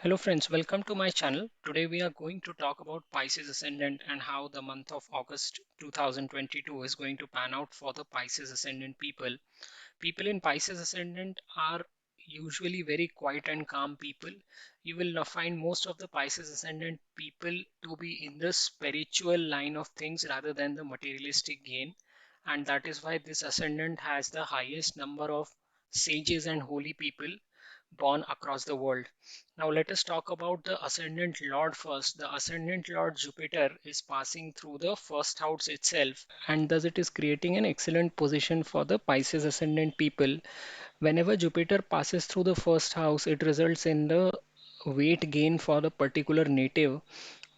Hello friends, welcome to my channel. Today we are going to talk about Pisces Ascendant and how the month of August 2022 is going to pan out for the Pisces Ascendant people. People in Pisces Ascendant are usually very quiet and calm people. You will not find most of the Pisces Ascendant people to be in the spiritual line of things rather than the materialistic gain. And that is why this ascendant has the highest number of sages and holy people born across the world. Now let us talk about the ascendant lord first. The ascendant lord Jupiter is passing through the first house itself, and thus it is creating an excellent position for the Pisces ascendant people. Whenever Jupiter passes through the first house, it results in the weight gain for the particular native.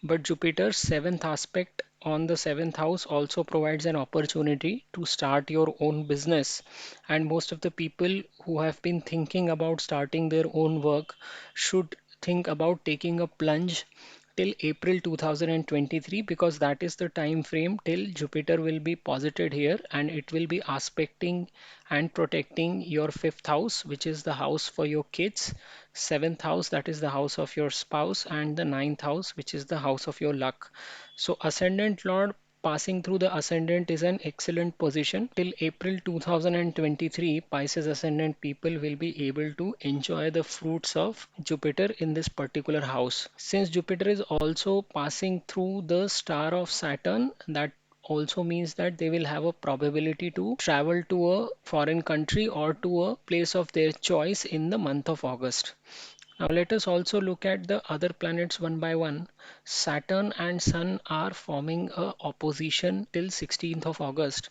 But Jupiter's seventh aspect on the seventh house also provides an opportunity to start your own business. And most of the people who have been thinking about starting their own work should think about taking a plunge till April 2023, because that is the time frame till Jupiter will be posited here and it will be aspecting and protecting your fifth house, which is the house for your kids, seventh house, that is the house of your spouse, and the ninth house, which is the house of your luck. So, Ascendant Lord passing through the ascendant is an excellent position. Till April 2023, Pisces ascendant people will be able to enjoy the fruits of Jupiter in this particular house. Since Jupiter is also passing through the star of Saturn, that also means that they will have a probability to travel to a foreign country or to a place of their choice in the month of August. Now let us also look at the other planets one by one. Saturn and Sun are forming a opposition till 16th of August.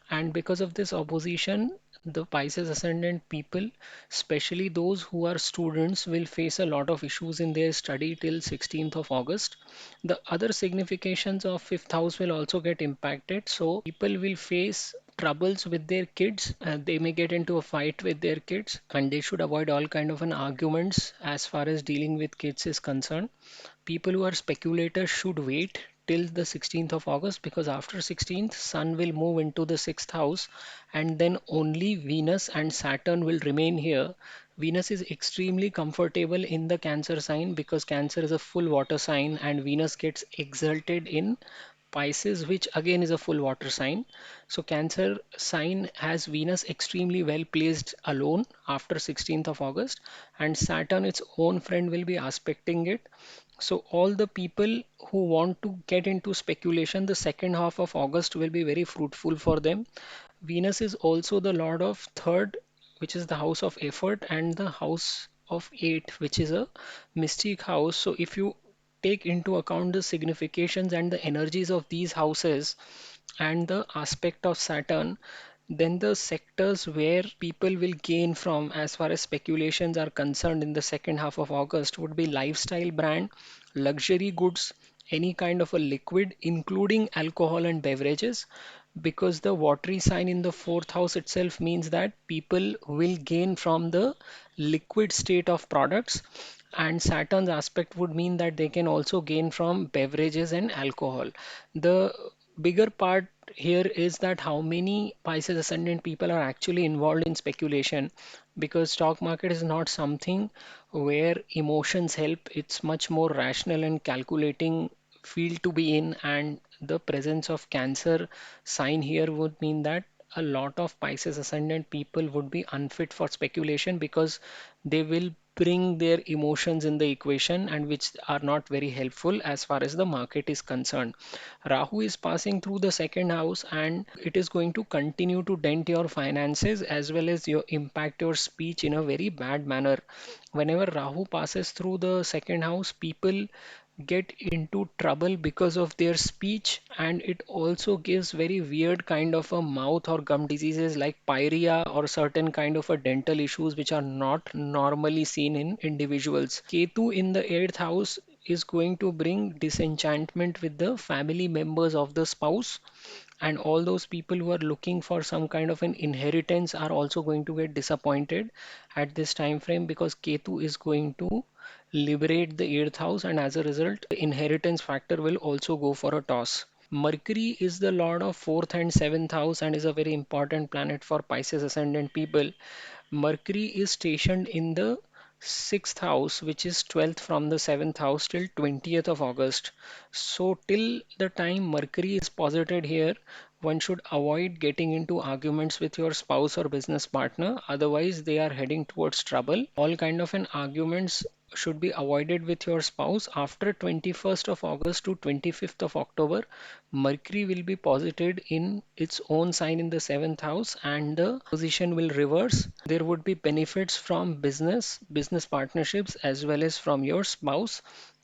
And because of this opposition, the Pisces ascendant people, especially those who are students, will face a lot of issues in their study till 16th of August. The other significations of fifth house will also get impacted. So people will face troubles with their kids, they may get into a fight with their kids, and they should avoid all kind of an arguments as far as dealing with kids is concerned. People who are speculators should wait till the 16th of August, because after 16th Sun will move into the sixth house and then only Venus and Saturn will remain here. Venus is extremely comfortable in the Cancer sign because Cancer is a full water sign and Venus gets exalted in Pisces, which again is a full water sign. So Cancer sign has Venus extremely well placed alone after 16th of August, and Saturn, its own friend, will be aspecting it. So all the people who want to get into speculation, the second half of August will be very fruitful for them. Venus is also the lord of third, which is the house of effort, and the house of eight, which is a mystic house. So if you take into account the significations and the energies of these houses and the aspect of Saturn, then the sectors where people will gain from as far as speculations are concerned in the second half of August would be lifestyle brand, luxury goods, any kind of a liquid, including alcohol and beverages, because the watery sign in the fourth house itself means that people will gain from the liquid state of products, and Saturn's aspect would mean that they can also gain from beverages and alcohol. The bigger part here is that how many Pisces ascendant people are actually involved in speculation, because stock market is not something where emotions help. It's much more rational and calculating field to be in, and the presence of Cancer sign here would mean that a lot of Pisces ascendant people would be unfit for speculation because they will bring their emotions in the equation, and which are not very helpful as far as the market is concerned. Rahu is passing through the second house and it is going to continue to dent your finances as well as your impact your speech in a very bad manner. Whenever Rahu passes through the second house, people get into trouble because of their speech, and it also gives very weird kind of a mouth or gum diseases like pyorrhea or certain kind of a dental issues which are not normally seen in individuals. Ketu in the eighth house is going to bring disenchantment with the family members of the spouse, and all those people who are looking for some kind of an inheritance are also going to get disappointed at this time frame, because Ketu is going to liberate the eighth house, and as a result the inheritance factor will also go for a toss. Mercury is the lord of fourth and seventh house and is a very important planet for Pisces ascendant people. Mercury is stationed in the 6th house, which is 12th from the 7th house till 20th of August. So till the time Mercury is posited here, one should avoid getting into arguments with your spouse or business partner, otherwise they are heading towards trouble. All kind of an arguments should be avoided with your spouse. After 21st of August to 25th of October, Mercury will be posited in its own sign in the 7th house and the position will reverse. There would be benefits from business partnerships as well as from your spouse.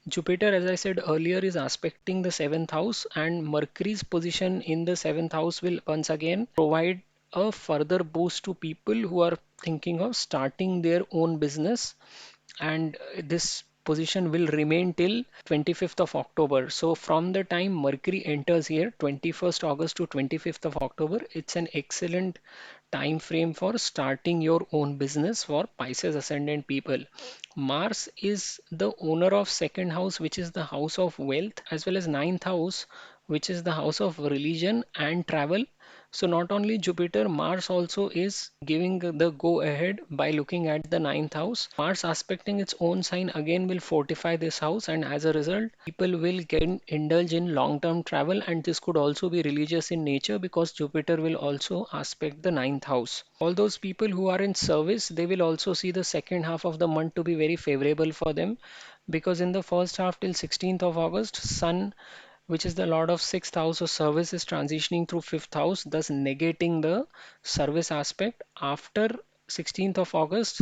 Jupiter, as I said earlier, is aspecting the 7th house, and Mercury's position in the 7th house will once again provide a further boost to people who are thinking of starting their own business, and this position will remain till 25th of October. So from the time Mercury enters here, 21st August to 25th of October, it's an excellent time frame for starting your own business for Pisces ascendant people. Mars is the owner of second house, which is the house of wealth, as well as ninth house, which is the house of religion and travel. So not only Jupiter, Mars also is giving the go ahead by looking at the ninth house. Mars aspecting its own sign again will fortify this house, and as a result, people will get indulge in long-term travel, and this could also be religious in nature because Jupiter will also aspect the ninth house. All those people who are in service, they will also see the second half of the month to be very favorable for them, because in the first half till 16th of August, Sun, which is the lord of sixth house of service, is transitioning through fifth house, thus negating the service aspect. After 16th of August,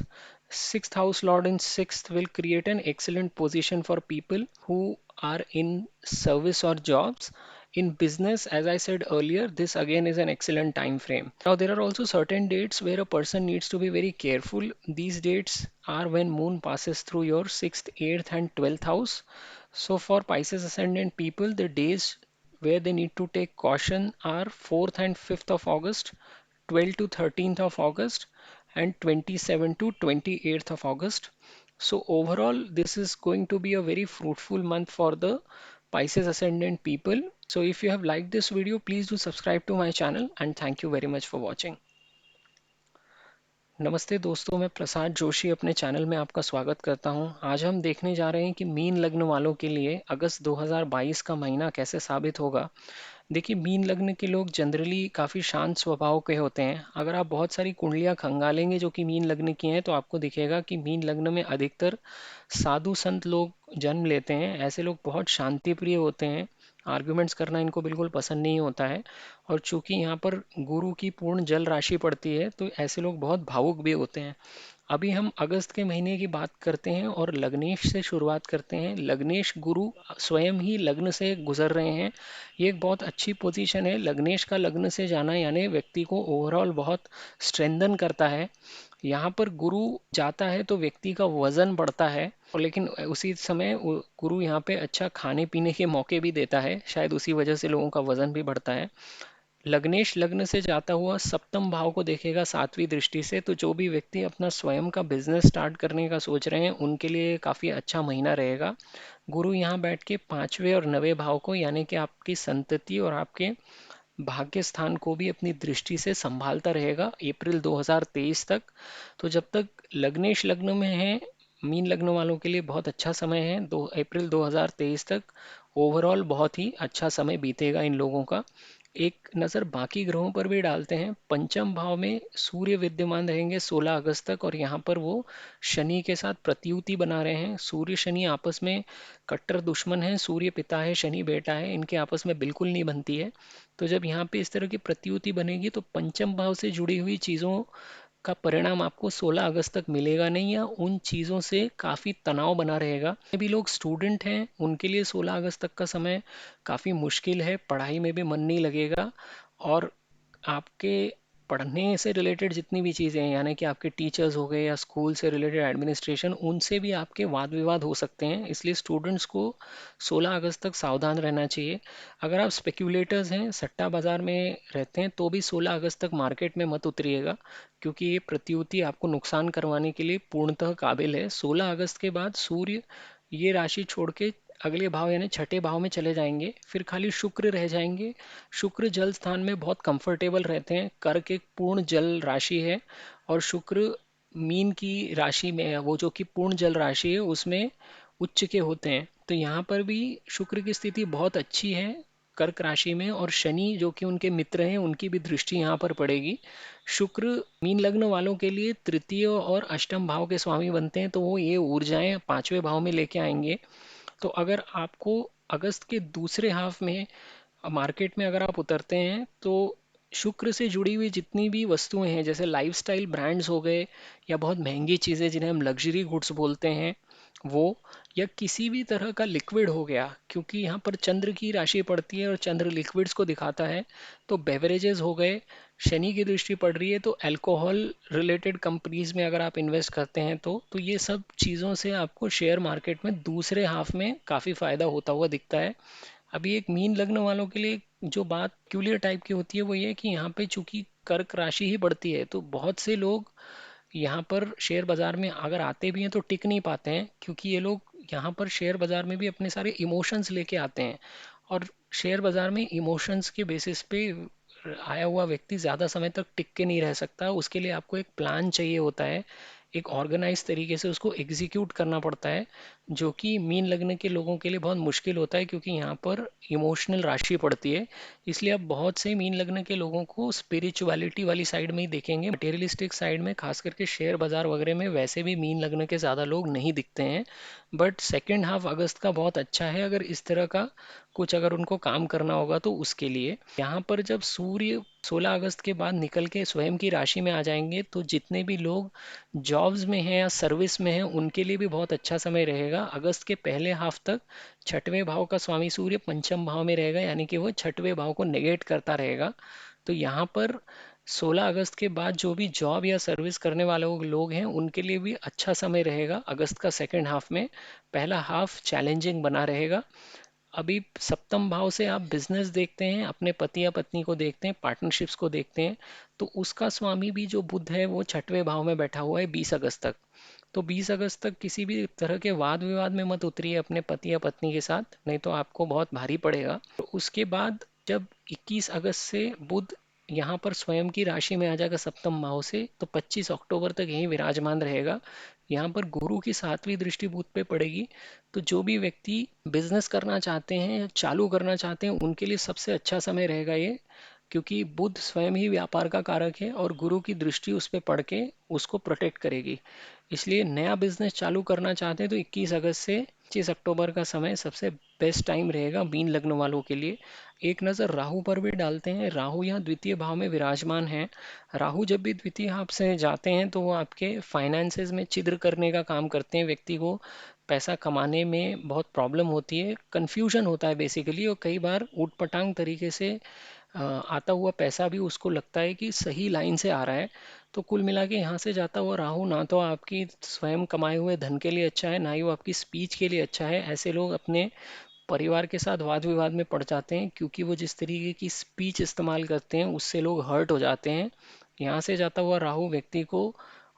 sixth house lord in sixth will create an excellent position for people who are in service or jobs. In business, as I said earlier, this again is an excellent time frame. Now there are also certain dates where a person needs to be very careful. These dates are when moon passes through your 6th, 8th and 12th house. So for Pisces ascendant people, the days where they need to take caution are 4th and 5th of August, 12th to 13th of August, and 27th to 28th of August. So overall, this is going to be a very fruitful month for the Pisces ascendant people. So if you have liked this video, please do subscribe to my channel, and thank you very much for watching. नमस्ते दोस्तों, मैं प्रसाद जोशी अपने channel में आपका स्वागत करता हूं। आज हम देखने जा रहे हैं कि मीन लग्न वालों के लिए अगस्त 2022 का महीना कैसे साबित होगा। देखिए, मीन लग्न के लोग जनरली काफ़ी शांत स्वभाव के होते हैं। अगर आप बहुत सारी कुंडलियां खंगालेंगे जो कि मीन लग्न की हैं, तो आपको दिखेगा कि मीन लग्न में अधिकतर साधु संत लोग जन्म लेते हैं। ऐसे लोग बहुत शांति प्रिय होते हैं, आर्ग्यूमेंट्स करना इनको बिल्कुल पसंद नहीं होता है। और चूंकि यहाँ पर गुरु की पूर्ण जल राशि पड़ती है, तो ऐसे लोग बहुत भावुक भी होते हैं। अभी हम अगस्त के महीने की बात करते हैं और लग्नेश से शुरुआत करते हैं। लग्नेश गुरु स्वयं ही लग्न से गुजर रहे हैं। ये एक बहुत अच्छी पोजीशन है। लग्नेश का लग्न से जाना यानी व्यक्ति को ओवरऑल बहुत स्ट्रेंथन करता है। यहाँ पर गुरु जाता है तो व्यक्ति का वजन बढ़ता है, और लेकिन उसी समय गुरु यहाँ पे अच्छा खाने पीने के मौके भी देता है, शायद उसी वजह से लोगों का वजन भी बढ़ता है। लग्नेश लग्न से जाता हुआ सप्तम भाव को देखेगा सातवीं दृष्टि से, तो जो भी व्यक्ति अपना स्वयं का बिजनेस स्टार्ट करने का सोच रहे हैं उनके लिए काफ़ी अच्छा महीना रहेगा। गुरु यहाँ बैठ के पांचवें और नवे भाव को यानी कि आपकी संतति और आपके भाग्य स्थान को भी अपनी दृष्टि से संभालता रहेगा अप्रैल 2023 तक। तो जब तक लग्नेश लग्न में है, मीन लग्न वालों के लिए बहुत अच्छा समय है। 2 अप्रैल 2023 तक ओवरऑल बहुत ही अच्छा समय बीतेगा इन लोगों का। एक नज़र बाकी ग्रहों पर भी डालते हैं। पंचम भाव में सूर्य विद्यमान रहेंगे 16 अगस्त तक, और यहाँ पर वो शनि के साथ प्रत्युति बना रहे हैं। सूर्य शनि आपस में कट्टर दुश्मन है। सूर्य पिता है, शनि बेटा है, इनके आपस में बिल्कुल नहीं बनती है। तो जब यहाँ पे इस तरह की प्रत्युति बनेगी तो पंचम भाव से जुड़ी हुई चीज़ों का परिणाम आपको 16 अगस्त तक मिलेगा नहीं, या उन चीज़ों से काफ़ी तनाव बना रहेगा। भी लोग स्टूडेंट हैं, उनके लिए 16 अगस्त तक का समय काफ़ी मुश्किल है, पढ़ाई में भी मन नहीं लगेगा। और आपके पढ़ने से रिलेटेड जितनी भी चीज़ें हैं, यानी कि आपके टीचर्स हो गए या स्कूल से रिलेटेड एडमिनिस्ट्रेशन, उनसे भी आपके वाद विवाद हो सकते हैं। इसलिए स्टूडेंट्स को 16 अगस्त तक सावधान रहना चाहिए। अगर आप स्पेक्यूलेटर्स हैं, सट्टा बाजार में रहते हैं, तो भी 16 अगस्त तक मार्केट में मत उतरिएगा, क्योंकि ये प्रत्युति आपको नुकसान करवाने के लिए पूर्णतः काबिल है। 16 अगस्त के बाद सूर्य ये राशि छोड़ के अगले भाव यानी छठे भाव में चले जाएंगे, फिर खाली शुक्र रह जाएंगे। शुक्र जल स्थान में बहुत कंफर्टेबल रहते हैं। कर्क एक पूर्ण जल राशि है और शुक्र मीन की राशि में, वो जो कि पूर्ण जल राशि है उसमें उच्च के होते हैं। तो यहाँ पर भी शुक्र की स्थिति बहुत अच्छी है कर्क राशि में, और शनि जो कि उनके मित्र हैं उनकी भी दृष्टि यहाँ पर पड़ेगी। शुक्र मीन लग्न वालों के लिए तृतीय और अष्टम भाव के स्वामी बनते हैं, तो वो ये ऊर्जाएं पांचवें भाव में लेके आएंगे। तो अगर आपको अगस्त के दूसरे हाफ में मार्केट में अगर आप उतरते हैं, तो शुक्र से जुड़ी हुई जितनी भी वस्तुएं हैं, जैसे लाइफस्टाइल ब्रांड्स हो गए, या बहुत महंगी चीज़ें जिन्हें हम लग्जरी गुड्स बोलते हैं वो, या किसी भी तरह का लिक्विड हो गया, क्योंकि यहाँ पर चंद्र की राशि पड़ती है और चंद्र लिक्विड्स को दिखाता है। तो बेवरेजेस हो गए, शनि की दृष्टि पड़ रही है, तो अल्कोहल रिलेटेड कंपनीज में अगर आप इन्वेस्ट करते हैं तो ये सब चीज़ों से आपको शेयर मार्केट में दूसरे हाफ में काफ़ी फायदा होता हुआ दिखता है। अभी एक मीन लग्न वालों के लिए जो बात क्यूलियर टाइप की होती है वो ये है कि यहाँ पे चूंकि कर्क राशि ही बढ़ती है, तो बहुत से लोग यहाँ पर शेयर बाजार में अगर आते भी हैं तो टिक नहीं पाते हैं, क्योंकि ये लोग यहाँ पर शेयर बाजार में भी अपने सारे इमोशंस लेके आते हैं। और शेयर बाजार में इमोशंस के बेसिस पे आया हुआ व्यक्ति ज़्यादा समय तक टिक के नहीं रह सकता। उसके लिए आपको एक प्लान चाहिए होता है, एक ऑर्गेनाइज तरीके से उसको एग्जीक्यूट करना पड़ता है, जो कि मीन लगने के लोगों के लिए बहुत मुश्किल होता है, क्योंकि यहाँ पर इमोशनल राशि पड़ती है। इसलिए आप बहुत से मीन लगने के लोगों को स्पिरिचुअलिटी वाली साइड में ही देखेंगे, मटेरियलिस्टिक साइड में, खास करके शेयर बाजार वगैरह में वैसे भी मीन लगने के ज़्यादा लोग नहीं दिखते हैं। बट सेकेंड हाफ अगस्त का बहुत अच्छा है, अगर इस तरह का कुछ अगर उनको काम करना होगा तो उसके लिए। यहाँ पर जब सूर्य 16 अगस्त के बाद निकल के स्वयं की राशि में आ जाएंगे, तो जितने भी लोग जॉब्स में हैं या सर्विस में हैं उनके लिए भी बहुत अच्छा समय रहेगा। अगस्त के पहले हाफ तक छठवें भाव का स्वामी सूर्य पंचम भाव में रहेगा, यानी कि वो छठवें भाव को नेगेट करता रहेगा। तो यहाँ पर 16 अगस्त के बाद जो भी जॉब या सर्विस करने वाले लोग हैं उनके लिए भी अच्छा समय रहेगा अगस्त का सेकेंड हाफ में। पहला हाफ चैलेंजिंग बना रहेगा। अभी सप्तम भाव से आप बिजनेस देखते हैं, अपने पति या पत्नी को देखते हैं, पार्टनरशिप्स को देखते हैं, तो उसका स्वामी भी जो बुध है वो छठवें भाव में बैठा हुआ है 20 अगस्त तक। तो 20 अगस्त तक किसी भी तरह के वाद विवाद में मत उतरिए अपने पति या पत्नी के साथ, नहीं तो आपको बहुत भारी पड़ेगा। तो उसके बाद जब 21 अगस्त से बुध यहाँ पर स्वयं की राशि में आ जाएगा सप्तम भाव से, तो 25 अक्टूबर तक यही विराजमान रहेगा। यहाँ पर गुरु की सातवीं दृष्टि बुध पे पड़ेगी। तो जो भी व्यक्ति बिजनेस करना चाहते हैं या चालू करना चाहते हैं उनके लिए सबसे अच्छा समय रहेगा ये, क्योंकि बुध स्वयं ही व्यापार का कारक है और गुरु की दृष्टि उस पर पड़ के उसको प्रोटेक्ट करेगी। इसलिए नया बिजनेस चालू करना चाहते हैं तो 21 अगस्त से 25 अक्टूबर का समय सबसे बेस्ट टाइम रहेगा मीन लग्न वालों के लिए। एक नज़र राहु पर भी डालते हैं। राहु यहाँ द्वितीय भाव में विराजमान है। राहु जब भी द्वितीय भाव से जाते हैं तो वो आपके फाइनेंसेस में छिद्र करने का काम करते हैं। व्यक्ति को पैसा कमाने में बहुत प्रॉब्लम होती है, कंफ्यूजन होता है बेसिकली, और कई बार ऊटपटांग तरीके से आता हुआ पैसा भी उसको लगता है कि सही लाइन से आ रहा है। तो कुल मिला के यहाँ से जाता हुआ राहु ना तो आपकी स्वयं कमाए हुए धन के लिए अच्छा है, ना ही वो आपकी स्पीच के लिए अच्छा है। ऐसे लोग अपने परिवार के साथ वाद विवाद में पड़ जाते हैं, क्योंकि वो जिस तरीके की स्पीच इस्तेमाल करते हैं उससे लोग हर्ट हो जाते हैं। यहाँ से जाता हुआ राहु व्यक्ति को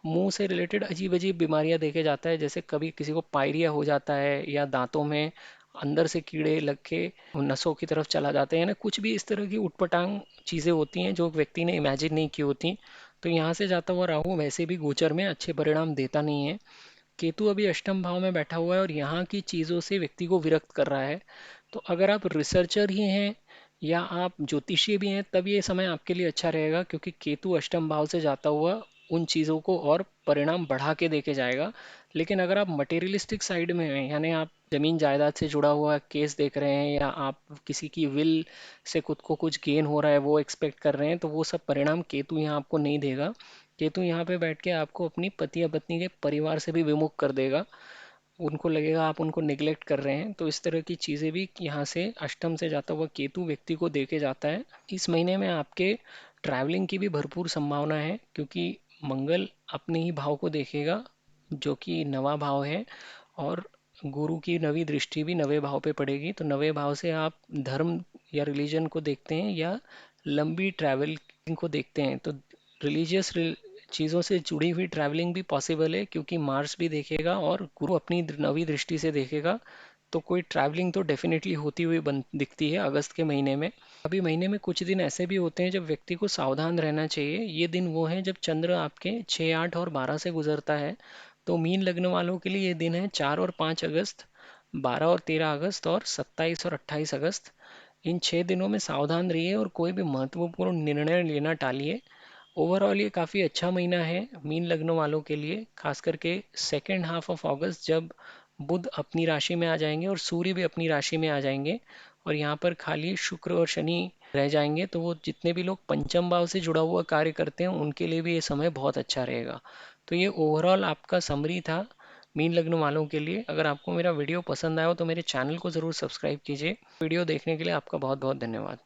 मुंह से रिलेटेड अजीब अजीब बीमारियां देके जाता है, जैसे कभी किसी को पायरिया हो जाता है या दांतों में अंदर से कीड़े लग के नसों की तरफ चला जाते हैं ना, कुछ भी इस तरह की उटपटांग चीज़ें होती हैं जो व्यक्ति ने इमेजिन नहीं की होती। तो यहाँ से जाता हुआ राहु वैसे भी गोचर में अच्छे परिणाम देता नहीं है। केतु अभी अष्टम भाव में बैठा हुआ है और यहाँ की चीज़ों से व्यक्ति को विरक्त कर रहा है। तो अगर आप रिसर्चर ही हैं या आप ज्योतिषी भी हैं तब ये समय आपके लिए अच्छा रहेगा, क्योंकि केतु अष्टम भाव से जाता हुआ उन चीज़ों को और परिणाम बढ़ा के देके जाएगा। लेकिन अगर आप मटेरियलिस्टिक साइड में हैं, यानी आप जमीन जायदाद से जुड़ा हुआ केस देख रहे हैं या आप किसी की विल से खुद को कुछ गेन हो रहा है वो एक्सपेक्ट कर रहे हैं, तो वो सब परिणाम केतु यहाँ आपको नहीं देगा। केतु यहाँ पे बैठ के आपको अपनी पति या पत्नी के परिवार से भी विमुख कर देगा। उनको लगेगा आप उनको निगलेक्ट कर रहे हैं। तो इस तरह की चीज़ें भी यहाँ से अष्टम से जाता हुआ केतु व्यक्ति को देके जाता है। इस महीने में आपके ट्रैवलिंग की भी भरपूर संभावना है, क्योंकि मंगल अपने ही भाव को देखेगा जो कि नवा भाव है, और गुरु की नवी दृष्टि भी नवे भाव पे पड़ेगी। तो नवे भाव से आप धर्म या रिलीजन को देखते हैं या लंबी ट्रैवलिंग को देखते हैं, तो रिलीजियस चीज़ों से जुड़ी हुई ट्रैवलिंग भी पॉसिबल है, क्योंकि मार्स भी देखेगा और गुरु अपनी नवी दृष्टि से देखेगा। तो कोई ट्रैवलिंग तो डेफिनेटली होती हुई बन दिखती है अगस्त के महीने में। अभी महीने में कुछ दिन ऐसे भी होते हैं जब व्यक्ति को सावधान रहना चाहिए। ये दिन वो हैं जब चंद्र आपके 6, 8 और 12 से गुजरता है। तो मीन लग्न वालों के लिए ये दिन है 4 और 5 अगस्त, 12 और 13 अगस्त और 27 और 28 अगस्त। इन 6 दिनों में सावधान रहिए और कोई भी महत्वपूर्ण निर्णय लेना टालिए। ओवरऑल ये काफ़ी अच्छा महीना है मीन लग्न वालों के लिए, खास करके सेकेंड हाफ ऑफ अगस्त जब बुध अपनी राशि में आ जाएंगे और सूर्य भी अपनी राशि में आ जाएंगे और यहाँ पर खाली शुक्र और शनि रह जाएंगे। तो वो जितने भी लोग पंचम भाव से जुड़ा हुआ कार्य करते हैं उनके लिए भी ये समय बहुत अच्छा रहेगा। तो ये ओवरऑल आपका समरी था मीन लग्न वालों के लिए। अगर आपको मेरा वीडियो पसंद आया हो तो मेरे चैनल को ज़रूर सब्सक्राइब कीजिए। वीडियो देखने के लिए आपका बहुत बहुत धन्यवाद।